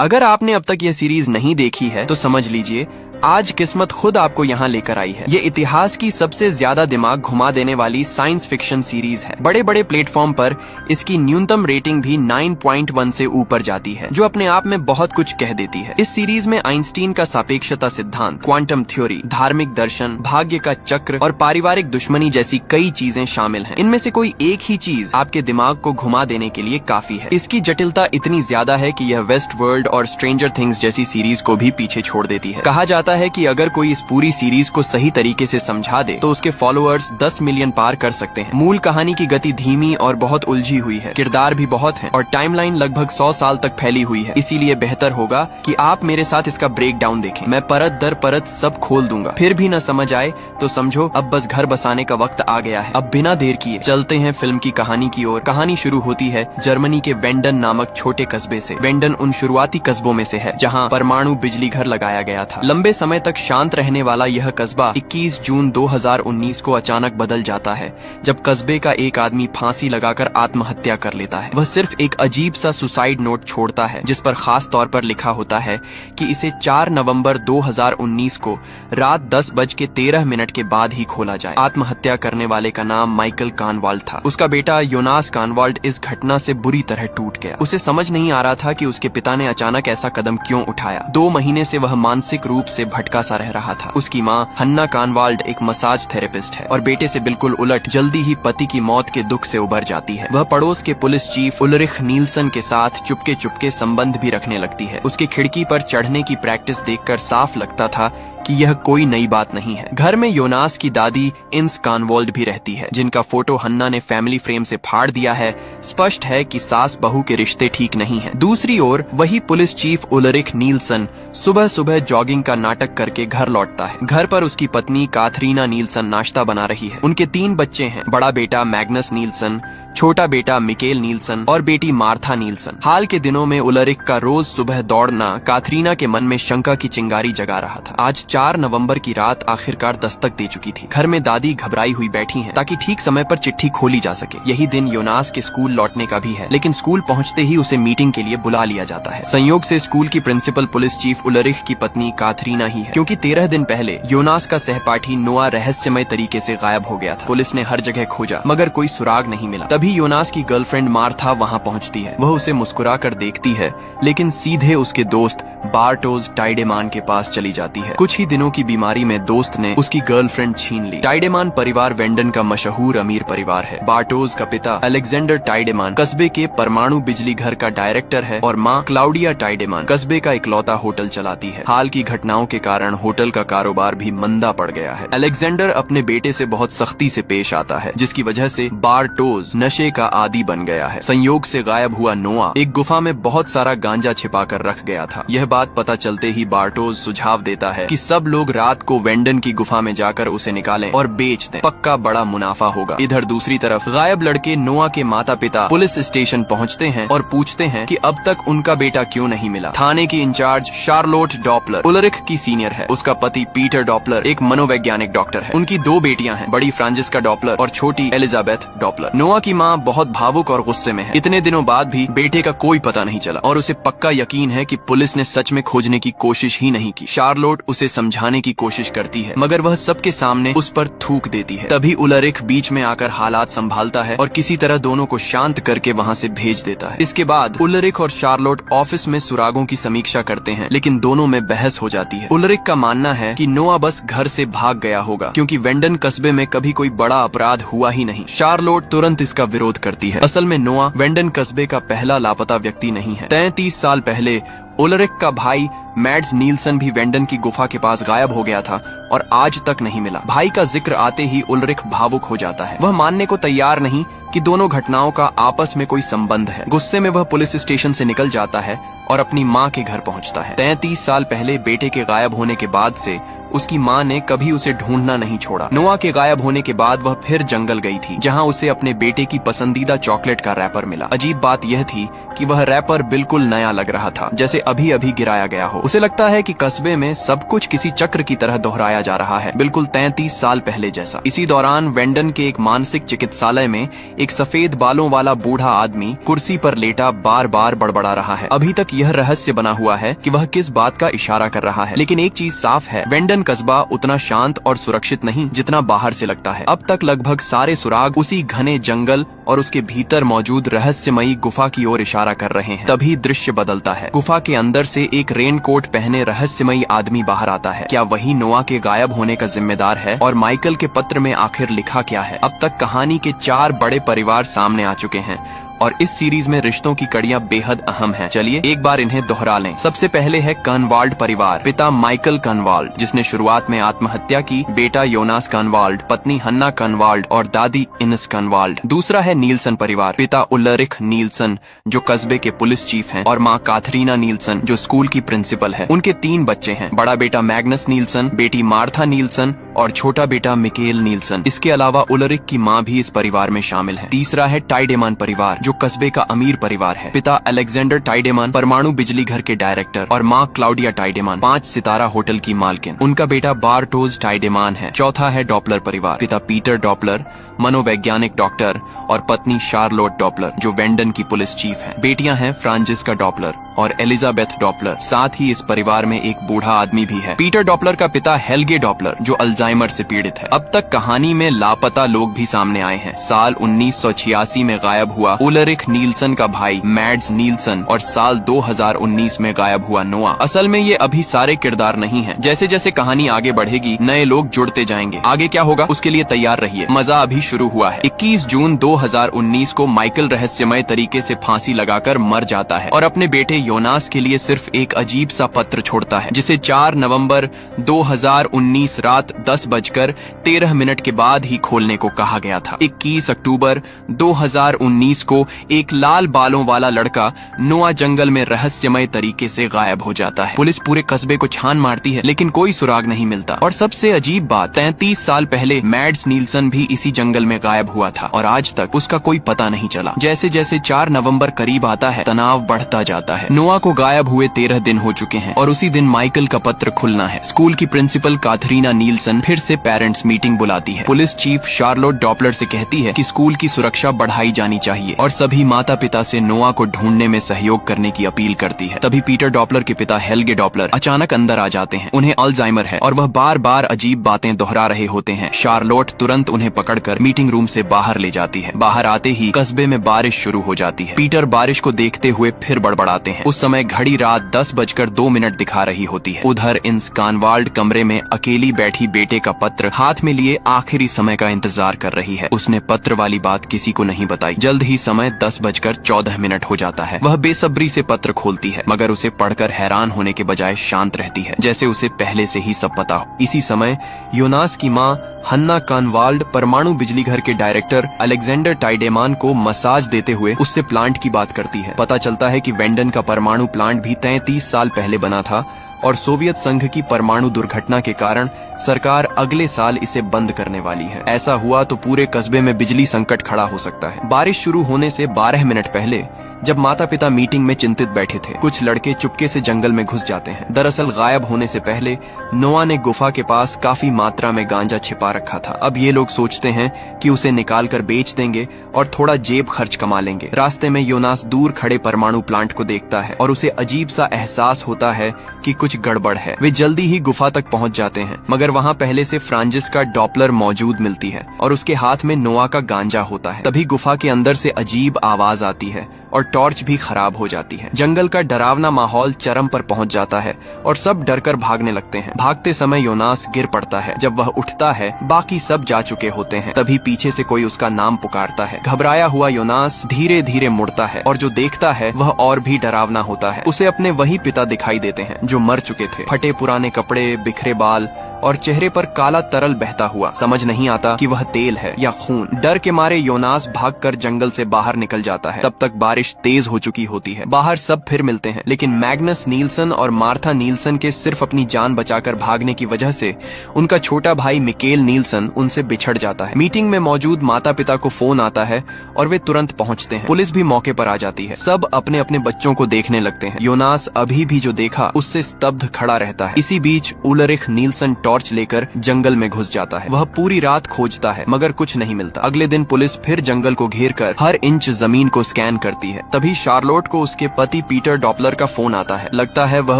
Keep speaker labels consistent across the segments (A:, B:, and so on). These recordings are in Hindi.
A: अगर आपने अब तक ये सीरीज नहीं देखी है तो समझ लीजिए आज किस्मत खुद आपको यहाँ लेकर आई है। ये इतिहास की सबसे ज्यादा दिमाग घुमा देने वाली साइंस फिक्शन सीरीज है। बड़े बड़े प्लेटफॉर्म पर इसकी न्यूनतम रेटिंग भी 9.1 से ऊपर जाती है, जो अपने आप में बहुत कुछ कह देती है। इस सीरीज में आइंस्टीन का सापेक्षता सिद्धांत, क्वांटम थ्योरी, धार्मिक दर्शन, भाग्य का चक्र और पारिवारिक दुश्मनी जैसी कई चीजें शामिल हैं। इनमें से कोई एक ही चीज आपके दिमाग को घुमा देने के लिए काफी है। इसकी जटिलता इतनी ज्यादा है कि यह वेस्ट वर्ल्ड और स्ट्रेंजर थिंग्स जैसी सीरीज को भी पीछे छोड़ देती है। कहा जाता है कि अगर कोई इस पूरी सीरीज को सही तरीके से समझा दे तो उसके फॉलोअर्स 10 मिलियन पार कर सकते हैं। मूल कहानी की गति धीमी और बहुत उलझी हुई है, किरदार भी बहुत हैं और टाइमलाइन लगभग 100 साल तक फैली हुई है। इसीलिए बेहतर होगा कि आप मेरे साथ इसका ब्रेक डाउन देखें। मैं परत दर परत सब खोल दूंगा। फिर भी न समझ आए तो समझो अब बस घर बसाने का वक्त आ गया है। अब बिना देर किए चलते हैं फिल्म की कहानी की ओर। कहानी शुरू होती है जर्मनी के वेंडन नामक छोटे कस्बे से। वेंडन उन शुरुआती कस्बों में से है जहाँ परमाणु बिजली घर लगाया गया था। लंबे समय तक शांत रहने वाला यह कस्बा 21 जून 2019 को अचानक बदल जाता है, जब कस्बे का एक आदमी फांसी लगाकर आत्महत्या कर लेता है। वह सिर्फ एक अजीब सा सुसाइड नोट छोड़ता है, जिस पर खास तौर पर लिखा होता है कि इसे 4 नवंबर 2019 को रात 10:13 के बाद ही खोला जाए। आत्महत्या करने वाले का नाम माइकल कानवाल्ड था। उसका बेटा योनास कानवाल्ड इस घटना से बुरी तरह टूट गया। उसे समझ नहीं आ रहा था कि उसके पिता ने अचानक ऐसा कदम क्यों उठाया। 2 महीने से वह मानसिक रूप से भटका सा रह रहा था। उसकी माँ हन्ना कानवाल्ड एक मसाज थेरेपिस्ट है और बेटे से बिल्कुल उलट जल्दी ही पति की मौत के दुख से उबर जाती है। वह पड़ोस के पुलिस चीफ उलरिख नील्सन के साथ चुपके चुपके संबंध भी रखने लगती है। उसकी खिड़की पर चढ़ने की प्रैक्टिस देखकर साफ लगता था कि यह कोई नई बात नहीं है। घर में योनास की दादी इंस कानवाल्ड भी रहती है, जिनका फोटो हन्ना ने फैमिली फ्रेम से फाड़ दिया है। स्पष्ट है कि सास बहू के रिश्ते ठीक नहीं हैं। दूसरी ओर वही पुलिस चीफ उलरिख नील्सन सुबह सुबह जॉगिंग का नाटक करके घर लौटता है। घर पर उसकी पत्नी काथरीना नील्सन नाश्ता बना रही है। उनके 3 बच्चे हैं, बड़ा बेटा मैग्नस नील्सन, छोटा बेटा मिकेल नील्सन और बेटी मार्था नील्सन। हाल के दिनों में उलरिख का रोज सुबह दौड़ना काथरीना के मन में शंका की चिंगारी जगा रहा था। आज 4 नवंबर की रात आखिरकार दस्तक दे चुकी थी। घर में दादी घबराई हुई बैठी हैं ताकि ठीक समय पर चिट्ठी खोली जा सके। यही दिन योनास के स्कूल लौटने का भी है, लेकिन स्कूल पहुंचते ही उसे मीटिंग के लिए बुला लिया जाता है। संयोग से स्कूल की प्रिंसिपल पुलिस चीफ उलरिख की पत्नी काथरीना ही है, क्योंकि 13 दिन पहले योनास का सहपाठी नोआ रहस्यमय तरीके से गायब हो गया था। पुलिस ने हर जगह खोजा मगर कोई सुराग नहीं मिला। तभी योनास की गर्लफ्रेंड मार्था वहाँ पहुँचती है। वह उसे मुस्कुरा कर देखती है, लेकिन सीधे उसके दोस्त बार्टोज टाइडेमान के पास चली जाती है। कुछ ही दिनों की बीमारी में दोस्त ने उसकी गर्लफ्रेंड छीन ली। टाइडेमान परिवार वेंडन का मशहूर अमीर परिवार है। बार्टोज का पिता अलेक्जेंडर टाइडेमान कस्बे के परमाणु बिजली घर का डायरेक्टर है और माँ क्लाउडिया टाइडेमान कस्बे का इकलौता होटल चलाती है। हाल की घटनाओं के कारण होटल का कारोबार भी मंदा पड़ गया है। अलेक्जेंडर अपने बेटे से बहुत सख्ती से पेश आता है, जिसकी वजह से बार्टोज नशे का आदी बन गया है। संयोग से गायब हुआ नोआ एक गुफा में बहुत सारा गांजा छिपा कर रख गया था। यह बात पता चलते ही बार्टोज सुझाव देता है कि सब लोग रात को वेंडन की गुफा में जाकर उसे निकालें और बेच दें, पक्का बड़ा मुनाफा होगा। इधर दूसरी तरफ गायब लड़के नोआ के माता पिता पुलिस स्टेशन पहुंचते हैं और पूछते हैं कि अब तक उनका बेटा क्यों नहीं मिला। थाने की इंचार्ज शार्लोट डॉपलर उलरिख की सीनियर है। उसका पति पीटर डॉपलर एक मनोवैज्ञानिक डॉक्टर है। उनकी 2 बेटियां हैं, बड़ी फ्रांसिस्का डॉपलर और छोटी एलिजाबेथ डॉपलर। नोआ की माँ बहुत भावुक और गुस्से में है। इतने दिनों बाद भी बेटे का कोई पता नहीं चला और उसे पक्का यकीन है कि पुलिस ने सच में खोजने की कोशिश ही नहीं की। शार्लोट उसे समझाने की कोशिश करती है मगर वह सबके सामने उस पर थूक देती है। तभी उलरिख बीच में आकर हालात संभालता है और किसी तरह दोनों को शांत करके वहाँ से भेज देता है। इसके बाद उलरिख और शार्लोट ऑफिस में सुरागों की समीक्षा करते हैं, लेकिन दोनों में बहस हो जाती है। उलरिख का मानना है कि नोआ बस घर से भाग गया होगा, क्योंकि वेंडन कस्बे में कभी कोई बड़ा अपराध हुआ ही नहीं। शार्लोट तुरंत इसका विरोध करती है। असल में नोआ वेंडन कस्बे का पहला लापता व्यक्ति नहीं है। 33 साल पहले उलरिख का भाई मैड्स नील्सन भी वेंडन की गुफा के पास गायब हो गया था और आज तक नहीं मिला। भाई का जिक्र आते ही उलरिख भावुक हो जाता है। वह मानने को तैयार नहीं कि दोनों घटनाओं का आपस में कोई संबंध है। गुस्से में वह पुलिस स्टेशन से निकल जाता है और अपनी माँ के घर पहुँचता है। 33 साल पहले बेटे के गायब होने के बाद से उसकी माँ ने कभी उसे ढूंढना नहीं छोड़ा। नोआ के गायब होने के बाद वह फिर जंगल गई थी, जहाँ उसे अपने बेटे की पसंदीदा चॉकलेट का रैपर मिला। अजीब बात यह थी कि वह रैपर बिल्कुल नया लग रहा था, जैसे अभी अभी गिराया गया हो। उसे लगता है कि कस्बे में सब कुछ किसी चक्र की तरह दोहराया जा रहा है, बिल्कुल 33 साल पहले जैसा। इसी दौरान वेंडन के एक मानसिक चिकित्सालय में एक सफेद बालों वाला बूढ़ा आदमी कुर्सी पर लेटा बार बार बड़बड़ा रहा है। अभी तक यह रहस्य बना हुआ है कि वह किस बात का इशारा कर रहा है, लेकिन एक चीज साफ है, वेंडन कस्बा उतना शांत और सुरक्षित नहीं जितना बाहर से लगता है। अब तक लगभग सारे सुराग उसी घने जंगल और उसके भीतर मौजूद रहस्यमयी गुफा की ओर इशारा कर रहे हैं। तभी दृश्य बदलता है। गुफा के अंदर से एक रेनकोट पहने रहस्यमयी आदमी बाहर आता है। क्या वही नोआ के गायब होने का जिम्मेदार है? और माइकल के पत्र में आखिर लिखा क्या है? अब तक कहानी के 4 बड़े परिवार सामने आ चुके हैं और इस सीरीज में रिश्तों की कड़ियां बेहद अहम हैं। चलिए एक बार इन्हें दोहरा लें। सबसे पहले है कर्नवाल्ड परिवार। पिता माइकल कर्नवाल्ड, जिसने शुरुआत में आत्महत्या की, बेटा योनास कर्नवाल्ड, पत्नी हन्ना कर्नवाल्ड और दादी इनस कर्नवाल्ड। दूसरा है नीलसन परिवार। पिता उल्रिख नीलसन, जो कस्बे के पुलिस चीफ हैं, और माँ काथरीना नीलसन, जो स्कूल की प्रिंसिपल है। उनके 3 बच्चे हैं, बड़ा बेटा मैग्नस नीलसन, बेटी मार्था नीलसन और छोटा बेटा मिकेल नीलसन। इसके अलावा उल्रिख की माँ भी इस परिवार में शामिल है। तीसरा है टाइडेमान परिवार, जो कस्बे का अमीर परिवार है। पिता अलेक्जेंडर टाइडेमान परमाणु बिजली घर के डायरेक्टर और माँ क्लाउडिया टाइडेमान 5 सितारा होटल की मालकिन। उनका बेटा बार्टोज टाइडेमान है। चौथा है डॉपलर परिवार। पिता पीटर डॉपलर मनोवैज्ञानिक डॉक्टर और पत्नी शार्लोट डॉपलर, जो वेंडन की पुलिस चीफ है। बेटियां हैं फ्रांजिस्का डॉपलर और एलिजाबेथ डॉपलर। साथ ही इस परिवार में एक बूढ़ा आदमी भी है। पीटर डॉपलर का पिता हेल्गे डॉपलर, जो अल्जाइमर से पीड़ित है। अब तक कहानी में लापता लोग भी सामने आए हैं। साल 1986 में गायब हुआ उल्रिख नीलसन का भाई मैड्स नीलसन और साल 2019 में गायब हुआ नोआ। असल में ये अभी सारे किरदार नहीं हैं। जैसे जैसे कहानी आगे बढ़ेगी नए लोग जुड़ते जाएंगे। आगे क्या होगा उसके लिए तैयार रहिए, मजा अभी शुरू हुआ है। 21 जून 2019 को माइकल रहस्यमय तरीके से फांसी लगाकर मर जाता है और अपने बेटे योनास के लिए सिर्फ एक अजीब सा पत्र छोड़ता है, जिसे 4 नवंबर 2019 रात 10:13 के बाद ही खोलने को कहा गया था। 21 अक्टूबर 2019 को एक लाल बालों वाला लड़का नोआ जंगल में रहस्यमय तरीके से गायब हो जाता है। पुलिस पूरे कस्बे को छान मारती है, लेकिन कोई सुराग नहीं मिलता। और सबसे अजीब बात, 33 साल पहले मैड्स नीलसन भी इसी जंगल में गायब हुआ था और आज तक उसका कोई पता नहीं चला। जैसे जैसे 4 नवंबर करीब आता है, तनाव बढ़ता जाता है। नोआ को गायब हुए 13 दिन हो चुके हैं और उसी दिन माइकल का पत्र खुलना है। स्कूल की प्रिंसिपल काथरीना नीलसन फिर से पेरेंट्स मीटिंग बुलाती है। पुलिस चीफ शार्लोट डॉपलर से कहती है कि स्कूल की सुरक्षा बढ़ाई जानी चाहिए और सभी माता पिता से नोआ को ढूंढने में सहयोग करने की अपील करती है। तभी पीटर डॉपलर के पिता हेल्गे डॉपलर अचानक अंदर आ जाते हैं। उन्हें अल्जाइमर है और वह बार बार अजीब बातें दोहरा रहे होते हैं। शार्लोट तुरंत उन्हें पकड़कर मीटिंग रूम से बाहर ले जाती है। बाहर आते ही कस्बे में बारिश शुरू हो जाती है। पीटर बारिश को देखते हुए फिर बड़बड़ाते हैं। उस समय घड़ी रात 10:02 दिखा रही होती है। उधर इंस कानवाल्ड कमरे में अकेली बैठी बेटे का पत्र हाथ में लिए आखिरी समय का इंतजार कर रही है। उसने पत्र वाली बात किसी को नहीं बताई। जल्द ही समय 10:14 हो जाता है। वह बेसब्री से पत्र खोलती है, मगर उसे पढ़कर हैरान होने के बजाय शांत रहती है, जैसे उसे पहले से ही सब पता हो। इसी समय योनास की माँ हन्ना कर्नवाल्ड परमाणु बिजली घर के डायरेक्टर अलेक्जेंडर टाइडेमान को मसाज देते हुए उससे प्लांट की बात करती है। पता चलता है कि वेंडन का परमाणु प्लांट भी 33 साल पहले बना था और सोवियत संघ की परमाणु दुर्घटना के कारण सरकार अगले साल इसे बंद करने वाली है। ऐसा हुआ तो पूरे कस्बे में बिजली संकट खड़ा हो सकता है। बारिश शुरू होने से 12 मिनट पहले जब माता पिता मीटिंग में चिंतित बैठे थे, कुछ लड़के चुपके से जंगल में घुस जाते हैं। दरअसल गायब होने से पहले नोआ ने गुफा के पास काफी मात्रा में गांजा छिपा रखा था। अब ये लोग सोचते हैं कि उसे निकाल कर बेच देंगे और थोड़ा जेब खर्च कमा लेंगे। रास्ते में योनास दूर खड़े परमाणु प्लांट को देखता है और उसे अजीब सा एहसास होता है कि कुछ गड़बड़ है। वे जल्दी ही गुफा तक पहुंच जाते हैं, मगर वहां पहले से फ्रांजिस्का डॉपलर मौजूद मिलती है और उसके हाथ में नोआ का गांजा होता है। तभी गुफा के अंदर से अजीब आवाज आती है और टॉर्च भी खराब हो जाती है। जंगल का डरावना माहौल चरम पर पहुंच जाता है और सब डरकर भागने लगते हैं। भागते समय योनास गिर पड़ता है। जब वह उठता है, बाकी सब जा चुके होते हैं। तभी पीछे से कोई उसका नाम पुकारता है। घबराया हुआ योनास धीरे धीरे मुड़ता है और जो देखता है वह और भी डरावना होता है। उसे अपने वही पिता दिखाई देते हैं जो मर चुके थे। फटे पुराने कपड़े, बिखरे बाल और चेहरे पर काला तरल बहता हुआ। समझ नहीं आता कि वह तेल है या खून। डर के मारे योनास भागकर जंगल से बाहर निकल जाता है। तब तक बारिश तेज हो चुकी होती है। बाहर सब फिर मिलते हैं, लेकिन मैग्नस नीलसन और मार्था नीलसन के सिर्फ अपनी जान बचाकर भागने की वजह से उनका छोटा भाई मिकेल नीलसन उनसे बिछड़ जाता है। मीटिंग में मौजूद माता पिता को फोन आता है और वे तुरंत पहुंचते हैं। पुलिस भी मौके पर आ जाती है। सब अपने अपने बच्चों को देखने लगते हैं। योनास अभी भी जो देखा उससे स्तब्ध खड़ा रहता है। इसी बीच उल्रिख नीलसन टॉर्च लेकर जंगल में घुस जाता है। वह पूरी रात खोजता है मगर कुछ नहीं मिलता। अगले दिन पुलिस फिर जंगल को घेर कर हर इंच जमीन को स्कैन करती है। तभी शार्लोट को उसके पति पीटर डॉपलर का फोन आता है। लगता है वह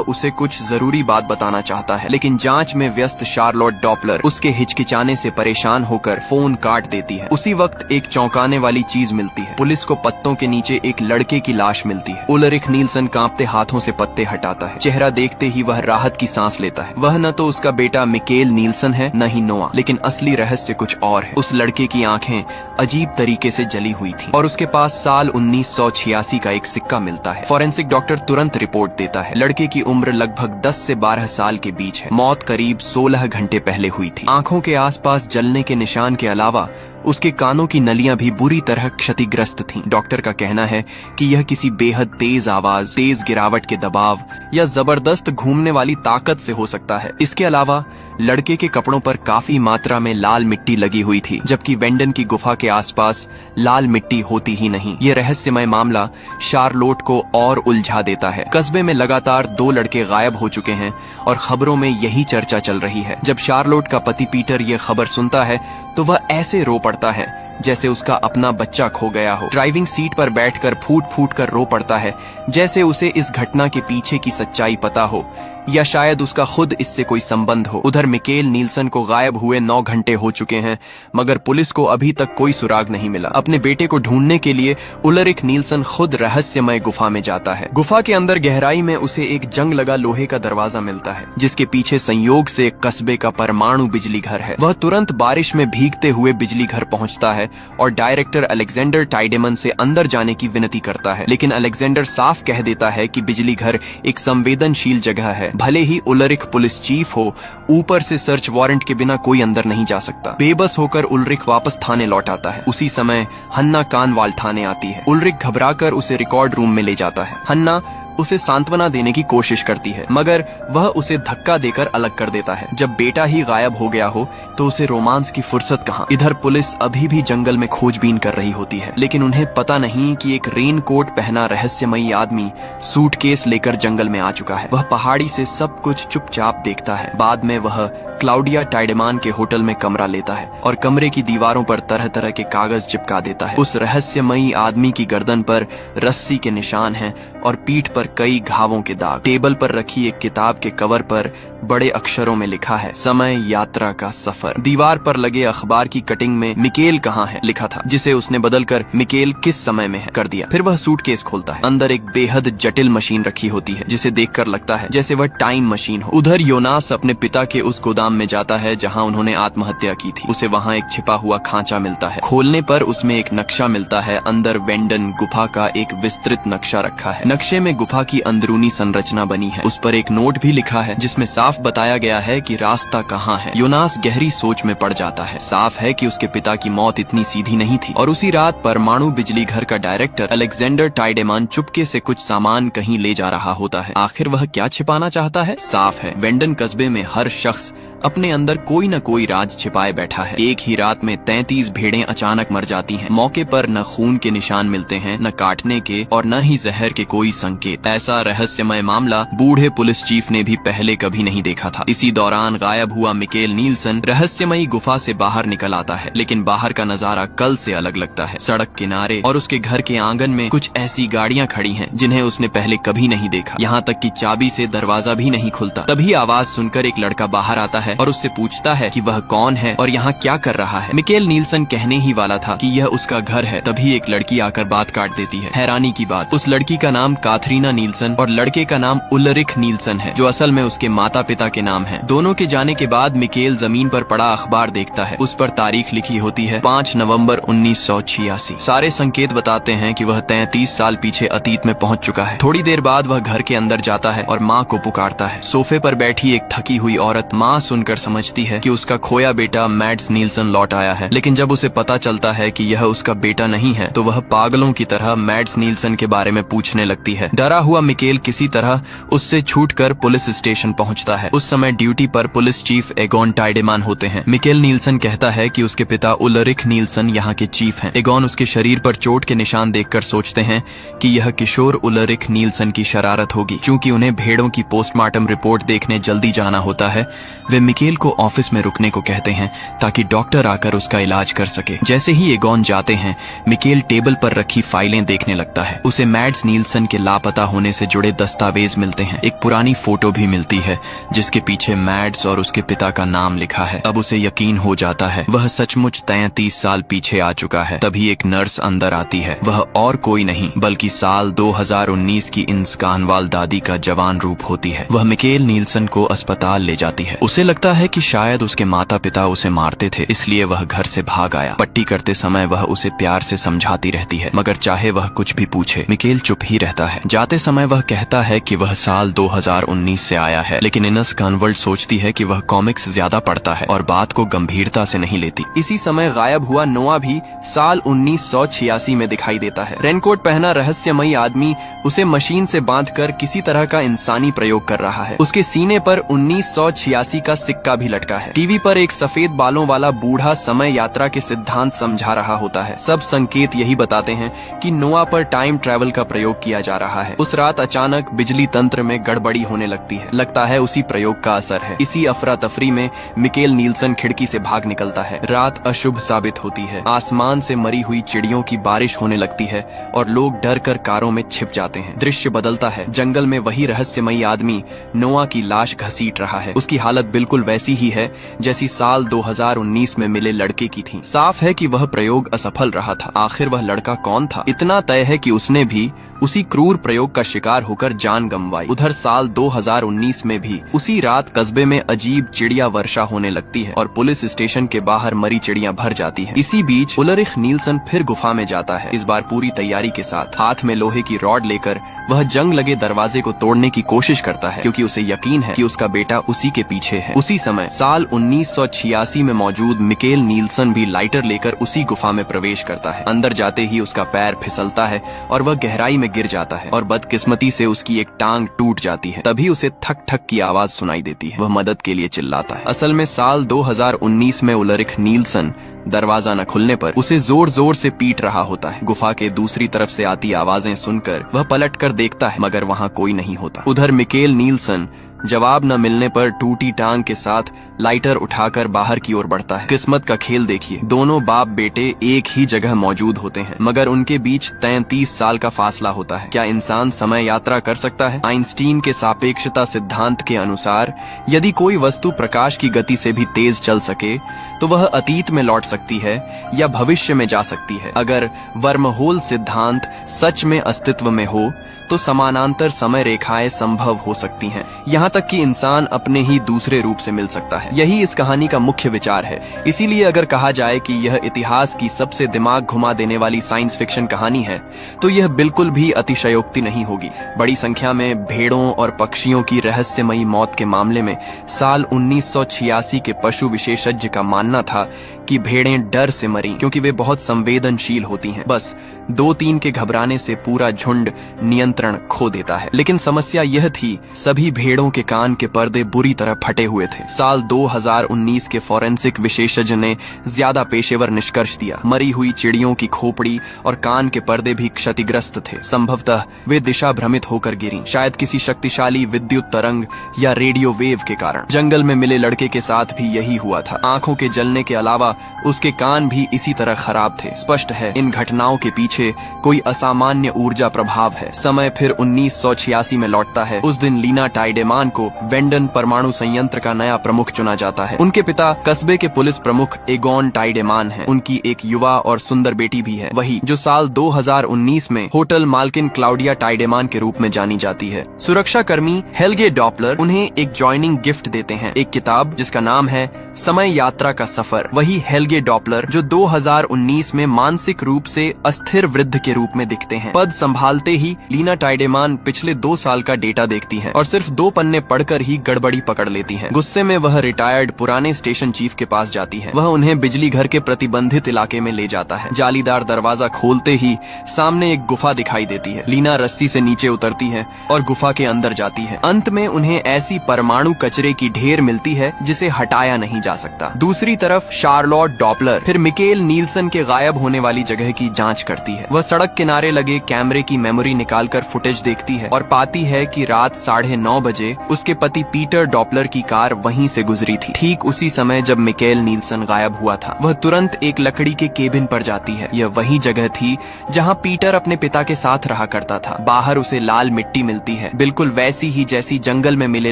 A: उसे कुछ जरूरी बात बताना चाहता है, लेकिन जांच में व्यस्त शार्लोट डॉपलर उसके हिचकिचाने से परेशान होकर फोन काट देती है। उसी वक्त एक चौंकाने वाली चीज मिलती है। पुलिस को पत्तों के नीचे एक लड़के की लाश मिलती है। उलरिक नील्सन कांपते हाथों से पत्ते हटाता है। चेहरा देखते ही वह राहत की सांस लेता है। वह न तो उसका बेटा मिकेल नील्सन है न ही नोआ, लेकिन असली रहस्य कुछ और है। उस लड़के की आंखें अजीब तरीके से जली हुई थी और उसके पास साल 1986 का एक सिक्का मिलता है। फॉरेंसिक डॉक्टर तुरंत रिपोर्ट देता है। लड़के की उम्र लगभग 10 से 12 साल के बीच है। मौत करीब 16 घंटे पहले हुई थी। आंखों के आसपास जलने के निशान के अलावा उसके कानों की नलियां भी बुरी तरह क्षतिग्रस्त थीं। डॉक्टर का कहना है कि यह किसी बेहद तेज आवाज, तेज गिरावट के दबाव या जबरदस्त घूमने वाली ताकत से हो सकता है। इसके अलावा लड़के के कपड़ों पर काफी मात्रा में लाल मिट्टी लगी हुई थी, जबकि वेंडन की गुफा के आसपास लाल मिट्टी होती ही नहीं। ये रहस्यमय मामला शार्लोट को और उलझा देता है। कस्बे में लगातार 2 लड़के गायब हो चुके हैं और खबरों में यही चर्चा चल रही है। जब शार्लोट का पति पीटर ये खबर सुनता है तो वह ऐसे रो पड़ता है जैसे उसका अपना बच्चा खो गया हो। ड्राइविंग सीट पर बैठकर फूट फूट कर रो पड़ता है, जैसे उसे इस घटना के पीछे की सच्चाई पता हो या शायद उसका खुद इससे कोई संबंध हो। उधर मिकेल नील्सन को गायब हुए 9 घंटे हो चुके हैं, मगर पुलिस को अभी तक कोई सुराग नहीं मिला। अपने बेटे को ढूंढने के लिए उलरिक नील्सन खुद रहस्यमय गुफा में जाता है। गुफा के अंदर गहराई में उसे एक जंग लगा लोहे का दरवाजा मिलता है, जिसके पीछे संयोग से एक कस्बे का परमाणु बिजली घर है। वह तुरंत बारिश में भीगते हुए बिजली घर पहुंचता है और डायरेक्टर अलेक्जेंडर टाइडेमन से अंदर जाने की विनती करता है, लेकिन अलेक्जेंडर साफ कह देता है कि बिजली घर एक संवेदनशील जगह है। भले ही उलरिक पुलिस चीफ हो, ऊपर से सर्च वारंट के बिना कोई अंदर नहीं जा सकता। बेबस होकर उलरिक वापस थाने लौट आता है। उसी समय हन्ना कानवाल थाने आती है। उलरिक घबराकर उसे रिकॉर्ड रूम में ले जाता है। हन्ना उसे सांत्वना देने की कोशिश करती है, मगर वह उसे धक्का देकर अलग कर देता है। जब बेटा ही गायब हो गया हो तो उसे रोमांस की फुर्सत कहाँ। इधर पुलिस अभी भी जंगल में खोजबीन कर रही होती है, लेकिन उन्हें पता नहीं कि एक रेनकोट पहना रहस्यमयी आदमी सूटकेस लेकर जंगल में आ चुका है। वह पहाड़ी से सब कुछ चुपचाप देखता है। बाद में वह क्लाउडिया टाइडेमान के होटल में कमरा लेता है और कमरे की दीवारों पर तरह तरह के कागज चिपका देता है। उस रहस्यमयी आदमी की गर्दन पर रस्सी के निशान हैं और पीठ पर कई घावों के दाग। टेबल पर रखी एक किताब के कवर पर बड़े अक्षरों में लिखा है, समय यात्रा का सफर। दीवार पर लगे अखबार की कटिंग में मिकेल कहाँ है लिखा था, जिसे उसने बदलकर मिकेल किस समय में है कर दिया। फिर वह सूटकेस खोलता है। अंदर एक बेहद जटिल मशीन रखी होती है, जिसे देखकर लगता है जैसे वह टाइम मशीन हो। उधर योनास अपने पिता के उस गोदाम में जाता है जहाँ उन्होंने आत्महत्या की थी। उसे वहाँ एक छिपा हुआ खांचा मिलता है। खोलने पर उसमें एक नक्शा मिलता है। अंदर वेंडन गुफा का एक विस्तृत नक्शा रखा है। नक्शे में गुफा की अंदरूनी संरचना बनी है। उस पर एक नोट भी लिखा है जिसमें साफ बताया गया है कि रास्ता कहाँ है। योनास गहरी सोच में पड़ जाता है। साफ है कि उसके पिता की मौत इतनी सीधी नहीं थी और उसी रात परमाणु बिजली घर का डायरेक्टर अलेक्जेंडर टाइडेमान चुपके से कुछ सामान कहीं ले जा रहा होता है। आखिर वह क्या छिपाना चाहता है? साफ है, वेंडन कस्बे में हर शख्स अपने अंदर कोई न कोई राज छिपाए बैठा है। एक ही रात में 33 भेड़ें अचानक मर जाती हैं। मौके पर न खून के निशान मिलते हैं, न काटने के और न ही जहर के कोई संकेत। ऐसा रहस्यमय मामला बूढ़े पुलिस चीफ ने भी पहले कभी नहीं देखा था। इसी दौरान गायब हुआ मिकेल नील्सन रहस्यमयी गुफा से बाहर निकल आता है, लेकिन बाहर का नजारा कल से अलग लगता है। सड़क किनारे और उसके घर के आंगन में कुछ ऐसी गाड़ियां खड़ी हैं जिन्हें उसने पहले कभी नहीं देखा। यहाँ तक कि चाबी से दरवाजा भी नहीं खुलता। तभी आवाज सुनकर एक लड़का बाहर आता है और उससे पूछता है कि वह कौन है और यहाँ क्या कर रहा है। मिकेल नील्सन कहने ही वाला था कि यह उसका घर है, तभी एक लड़की आकर बात काट देती है। हैरानी की बात, उस लड़की का नाम काथरीना नील्सन और लड़के का नाम उलरिक नील्सन है, जो असल में उसके माता पिता के नाम है। दोनों के जाने के बाद मिकेल जमीन पर पड़ा अखबार देखता है। उस पर तारीख लिखी होती है 5 नवंबर 1986। सारे संकेत बताते हैं कि वह 33 साल पीछे अतीत में पहुंच चुका है। थोड़ी देर बाद वह घर के अंदर जाता है और माँ को पुकारता है। सोफे पर बैठी एक थकी हुई औरत माँ सुनकर समझती है कि उसका खोया बेटा मैड्स नील्सन लौट आया है, लेकिन जब उसे पता चलता है कि यह उसका बेटा नहीं है तो वह पागलों की तरह मैड्स नील्सन के बारे में पूछने लगती है। डरा हुआ मिकेल किसी तरह उससे छूटकर पुलिस स्टेशन पहुंचता है। उस समय ड्यूटी पर पुलिस चीफ एगोन टाइडेमान होते हैं। मिकेल नील्सन कहता है कि उसके पिता उलरिक नील्सन यहाँ के चीफ हैं। एगोन उसके शरीर पर चोट के निशान देखकर सोचते हैं कि यह किशोर उलरिक नील्सन की शरारत होगी। चूंकि उन्हें भेड़ों की पोस्टमार्टम रिपोर्ट देखने जल्दी जाना होता है, वे मिकेल को ऑफिस में रुकने को कहते हैं ताकि डॉक्टर आकर उसका इलाज कर सके। जैसे ही एगॉन जाते हैं, मिकेल टेबल पर रखी फाइलें देखने लगता है। उसे मैड्स नील्सन के लापता होने से जुड़े दस्तावेज मिलते हैं। एक पुरानी फोटो भी मिलती है जिसके पीछे मैड्स और उसके पिता का नाम लिखा है। अब उसे यकीन हो जाता है वह सचमुच 33 साल पीछे आ चुका है। तभी एक नर्स अंदर आती है। वह और कोई नहीं बल्कि साल 2019 की इंस्कानवाल दादी का जवान रूप होती है। वह मिकेल नील्सन को अस्पताल ले जाती है। उसे लगता है कि शायद उसके माता पिता उसे मारते थे, इसलिए वह घर से भाग आया। पट्टी करते समय वह उसे प्यार से समझाती रहती है, मगर चाहे वह कुछ भी पूछे मिकेल चुप ही रहता है। जाते समय वह कहता है कि वह साल 2019 से आया है, लेकिन इनस कॉन्वर्ट सोचती है कि वह कॉमिक्स ज्यादा पढ़ता है और बात को गंभीरता से नहीं लेती। इसी समय गायब हुआ नोआ भी साल 1986 में दिखाई देता है। रेनकोट पहना रहस्यमयी आदमी उसे मशीन से बांधकर किसी तरह का इंसानी प्रयोग कर रहा है। उसके सीने पर 1986 का सिक्का भी लटका है। टीवी पर एक सफेद बालों वाला बूढ़ा समय यात्रा के सिद्धांत समझा रहा होता है। सब संकेत यही बताते हैं कि नोआ पर टाइम ट्रैवल का प्रयोग किया जा रहा है। उस रात अचानक बिजली तंत्र में गड़बड़ी होने लगती है। लगता है उसी प्रयोग का असर है। इसी अफरा तफरी में मिकेल नील्सन खिड़की से भाग निकलता है। रात अशुभ साबित होती है। आसमान से मरी हुई चिड़ियों की बारिश होने लगती है और लोग डर कर कारों में छिप जाते हैं। दृश्य बदलता है। जंगल में वही रहस्यमयी आदमी नोआ की लाश घसीट रहा है। उसकी हालत बिल्कुल वैसी ही है जैसी साल 2019 में मिले लड़के की थी। साफ है कि वह प्रयोग असफल रहा था। आखिर वह लड़का कौन था? इतना तय है कि उसने भी उसी क्रूर प्रयोग का शिकार होकर जान गंवाई। उधर साल 2019 में भी उसी रात कस्बे में अजीब चिड़िया वर्षा होने लगती है और पुलिस स्टेशन के बाहर मरी चिड़िया भर जाती है। इसी बीच उलरिख नील्सन फिर गुफा में जाता है, इस बार पूरी तैयारी के साथ। हाथ में लोहे की रॉड लेकर वह जंग लगे दरवाजे को तोड़ने की कोशिश करता है, क्योंकि उसे यकीन है कि उसका बेटा उसी के पीछे है। उसी समय साल 1986 में मौजूद मिकेल नील्सन भी लाइटर लेकर उसी गुफा में प्रवेश करता है। अंदर जाते ही उसका पैर फिसलता है और वह गहराई में गिर जाता है और बदकिस्मती से उसकी एक टांग टूट जाती है। तभी उसे ठक ठक की आवाज सुनाई देती है। वह मदद के लिए चिल्लाता है। असल में साल 2019 में उलरिख नील्सन दरवाजा न खुलने पर उसे जोर जोर से पीट रहा होता है। गुफा के दूसरी तरफ से आती आवाजें सुनकर वह पलट कर देखता है, मगर वहाँ कोई नहीं होता। उधर मिकेल नील्सन जवाब न मिलने पर टूटी टांग के साथ लाइटर उठाकर बाहर की ओर बढ़ता है। किस्मत का खेल देखिए, दोनों बाप बेटे एक ही जगह मौजूद होते हैं, मगर उनके बीच 33 साल का फासला होता है। क्या इंसान समय यात्रा कर सकता है? आइंस्टीन के सापेक्षता सिद्धांत के अनुसार यदि कोई वस्तु प्रकाश की गति से भी तेज चल सके तो वह अतीत में लौट सकती है या भविष्य में जा सकती है। अगर वर्महोल सिद्धांत सच में अस्तित्व में हो तो समानांतर समय रेखाएं संभव हो सकती हैं। यहाँ तक कि इंसान अपने ही दूसरे रूप से मिल सकता है। यही इस कहानी का मुख्य विचार है। इसीलिए अगर कहा जाए कि यह इतिहास की सबसे दिमाग घुमा देने वाली साइंस फिक्शन कहानी है, तो यह बिल्कुल भी अतिशयोक्ति नहीं होगी। बड़ी संख्या में भेड़ों और पक्षियों की रहस्यमयी मौत के मामले में साल 1986 के पशु विशेषज्ञ का मानना था कि भेड़ें डर से मरी क्योंकि वे बहुत संवेदनशील होती हैं। बस 2-3 के घबराने से पूरा झुंड नियंत्रण खो देता है। लेकिन समस्या यह थी, सभी भेड़ों के कान के पर्दे बुरी तरह फटे हुए थे। साल 2019 के फॉरेंसिक विशेषज्ञ ने ज्यादा पेशेवर निष्कर्ष दिया। मरी हुई चिड़ियों की खोपड़ी और कान के पर्दे भी क्षतिग्रस्त थे। संभवतः वे दिशा भ्रमित होकर गिरी, शायद किसी शक्तिशाली विद्युत तरंग या रेडियो वेव के कारण। जंगल में मिले लड़के के साथ भी यही हुआ था। आंखों के जलने के अलावा उसके कान भी इसी तरह खराब थे। स्पष्ट है इन घटनाओं के पीछे कोई असामान्य ऊर्जा प्रभाव है। समय फिर 1986 में लौटता है। उस दिन लीना टाइडेमान को वेंडन परमाणु संयंत्र का नया प्रमुख चुना जाता है। उनके पिता कस्बे के पुलिस प्रमुख एगॉन टाइडेमान हैं। उनकी एक युवा और सुंदर बेटी भी है, वही जो साल 2019 में होटल मालकिन क्लाउडिया टाइडेमान के रूप में जानी जाती है। सुरक्षा कर्मी हेल्गे डॉपलर उन्हें एक जॉइनिंग गिफ्ट देते हैं, एक किताब जिसका नाम है समय यात्रा का सफर। वही हेल्गे डॉपलर जो 2019 में मानसिक रूप से अस्थिर वृद्ध के रूप में दिखते हैं। पद संभालते ही लीना टाइडेमान पिछले 2 साल का डेटा देखती हैं और सिर्फ 2 पन्ने पढ़कर ही गड़बड़ी पकड़ लेती हैं। गुस्से में वह रिटायर्ड पुराने स्टेशन चीफ के पास जाती है। वह उन्हें बिजली घर के प्रतिबंधित इलाके में ले जाता है। जालीदार दरवाजा खोलते ही सामने एक गुफा दिखाई देती है। लीना रस्सी से नीचे उतरती है और गुफा के अंदर जाती है। अंत में उन्हें ऐसी परमाणु कचरे की ढेर मिलती है जिसे हटाया नहीं जा सकता। दूसरी तरफ शार्लोट डॉपलर फिर मिकेल नील्सन के गायब होने वाली जगह की जांच करती है। वह सड़क किनारे लगे कैमरे की मेमोरी निकालकर फुटेज देखती है और पाती है कि रात 9:30 बजे उसके पति पीटर डॉपलर की कार वहीं से गुजरी थी, ठीक उसी समय जब मिकेल नील्सन गायब हुआ था। वह तुरंत एक लकड़ी के केबिन पर जाती है। यह वही जगह थी जहां पीटर अपने पिता के साथ रहा करता था। बाहर उसे लाल मिट्टी मिलती है, बिल्कुल वैसी ही जैसी जंगल में मिले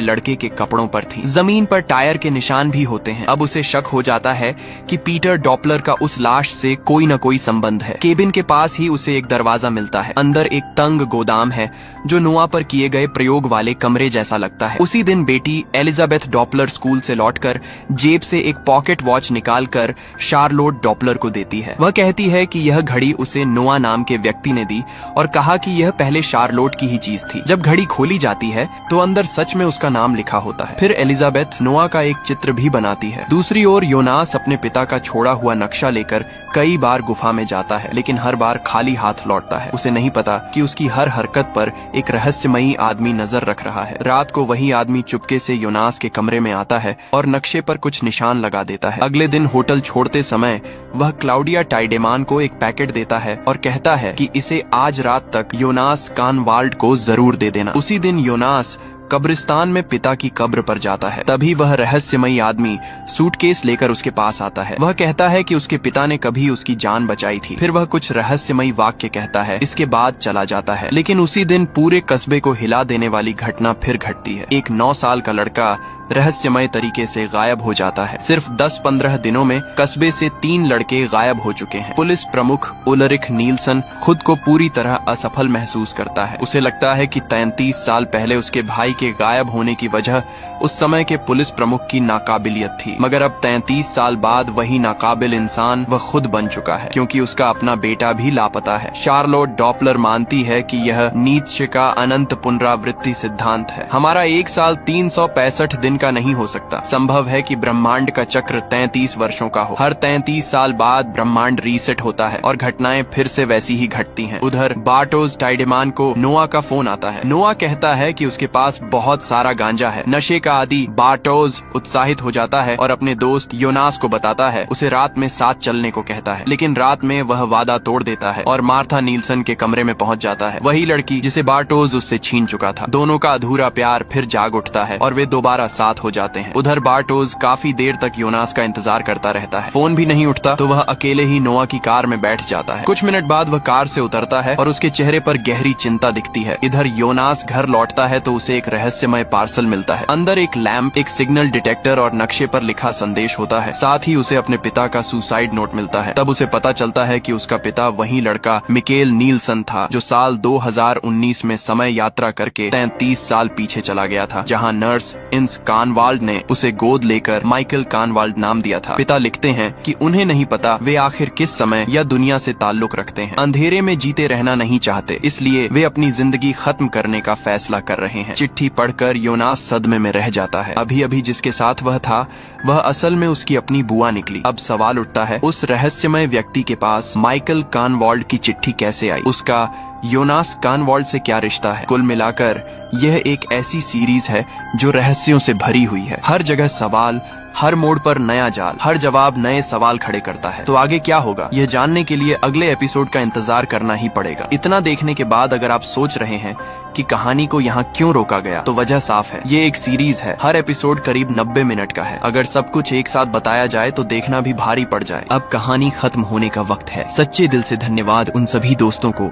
A: लड़के के कपड़ों पर थी। जमीन पर टायर के निशान भी होते हैं। अब उसे शक हो जाता है कि पीटर डॉपलर का उस लाश से कोई न कोई संबंध है। केबिन के पास ही उसे एक दरवाजा मिलता है। अंदर एक तंग गोदाम है जो नोआ पर किए गए प्रयोग वाले कमरे जैसा लगता है। उसी दिन बेटी एलिजाबेथ डॉपलर स्कूल से लौटकर जेब से एक पॉकेट वॉच निकालकर शार्लोट डॉपलर को देती है। वह कहती है कि यह घड़ी उसे नोआ नाम के व्यक्ति ने दी और कहा कि यह पहले शार्लोट की ही चीज थी। जब घड़ी खोली जाती है तो अंदर सच में उसका नाम लिखा होता है। फिर एलिजाबेथ नोआ का एक चित्र भी बनाती है। दूसरी ओर योनास अपने पिता का छोड़ा हुआ नक्शा लेकर कई बार गुफा में जाता है, लेकिन हर बार खाली हाथ लौटता है। उसे नहीं पता कि उसकी हर हरकत पर एक रहस्यमयी आदमी नजर रख रहा है। रात को वही आदमी चुपके से योनास के कमरे में आता है और नक्शे पर कुछ निशान लगा देता है। अगले दिन होटल छोड़ते समय वह क्लाउडिया टाइडेमान को एक पैकेट देता है और कहता है कि इसे आज रात तक योनास कानवाल्ड को जरूर दे देना। उसी दिन योनास कब्रिस्तान में पिता की कब्र पर जाता है। तभी वह रहस्यमयी आदमी सूटकेस लेकर उसके पास आता है। वह कहता है कि उसके पिता ने कभी उसकी जान बचाई थी। फिर वह कुछ रहस्यमयी वाक्य कहता है। इसके बाद चला जाता है। लेकिन उसी दिन पूरे कस्बे को हिला देने वाली घटना फिर घटती है। एक 9 साल का लड़का रहस्यमय तरीके से गायब हो जाता है। सिर्फ 10-15 दिनों में कस्बे से 3 लड़के गायब हो चुके हैं। पुलिस प्रमुख उलरिक नील्सन खुद को पूरी तरह असफल महसूस करता है। उसे लगता है कि 33 साल पहले उसके भाई के गायब होने की वजह उस समय के पुलिस प्रमुख की नाकाबिलियत थी, मगर अब 33 साल बाद वही नाकाबिल इंसान वह खुद बन चुका है, क्योंकि उसका अपना बेटा भी लापता है। शार्लोट डॉपलर मानती है कि यह नीत्शे का अनंत पुनरावृत्ति सिद्धांत है। हमारा 1 साल 365 दिन का नहीं हो सकता। संभव है कि ब्रह्मांड का चक्र 33 वर्षों का हो। हर 33 साल बाद ब्रह्मांड रीसेट होता है और घटनाएं फिर से वैसी ही घटती हैं। उधर बार्टोस टाइडेमान को नोआ का फोन आता है। नोआ कहता है कि उसके पास बहुत सारा गांजा है। नशे का आदी बार्टोस उत्साहित हो जाता है और अपने दोस्त योनास को बताता है। उसे रात में साथ चलने को कहता है, लेकिन रात में वह वादा तोड़ देता है और मार्था नील्सन के कमरे में पहुंच जाता है। वही लड़की जिसे बार्टोस उससे छीन चुका था। दोनों का अधूरा प्यार फिर जाग उठता है और वे दोबारा साथ हो जाते हैं। उधर बार्टोस काफी देर तक योनास का इंतजार करता रहता है। फोन भी नहीं उठता तो वह अकेले ही नोआ की कार में बैठ जाता है। कुछ मिनट बाद वह कार से उतरता है और उसके चेहरे पर गहरी चिंता दिखती है। इधर योनास घर लौटता है तो उसे एक रहस्यमय पार्सल मिलता है। अंदर एक लैंप, एक सिग्नल डिटेक्टर और नक्शे पर लिखा संदेश होता है। साथ ही उसे अपने पिता का सुसाइड नोट मिलता है। तब उसे पता चलता है कि उसका पिता वही लड़का मिकेल नील्सन था जो साल 2019 में समय यात्रा करके 33 साल पीछे चला गया था, जहां नर्स इंस कानवाल्ड ने उसे गोद लेकर माइकल कानवाल्ड नाम दिया था। पिता लिखते हैं कि उन्हें नहीं पता वे आखिर किस समय या दुनिया से ताल्लुक रखते हैं। अंधेरे में जीते रहना नहीं चाहते, इसलिए वे अपनी जिंदगी खत्म करने का फैसला कर रहे हैं। चिट्ठी पढ़कर योनास सदमे में रह जाता है। अभी अभी जिसके साथ वह था वह असल में उसकी अपनी बुआ निकली। अब सवाल उठता है, उस रहस्यमय व्यक्ति के पास माइकल कानवाल्ड की चिट्ठी कैसे आई? उसका योनास कानवाल्ड से क्या रिश्ता है? कुल मिलाकर यह एक ऐसी सीरीज है जो रहस्यों से भरी हुई है। हर जगह सवाल, हर मोड़ पर नया जाल, हर जवाब नए सवाल खड़े करता है। तो आगे क्या होगा यह जानने के लिए अगले एपिसोड का इंतजार करना ही पड़ेगा। इतना देखने के बाद अगर आप सोच रहे हैं कि कहानी को यहाँ क्यों रोका गया, तो वजह साफ है। ये एक सीरीज है। हर एपिसोड करीब 90 मिनट का है। अगर सब कुछ एक साथ बताया जाए तो देखना भी भारी पड़ जाए। अब कहानी खत्म होने का वक्त है। सच्चे दिल से धन्यवाद उन सभी दोस्तों को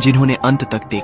A: जिन्होंने अंत तक देखा।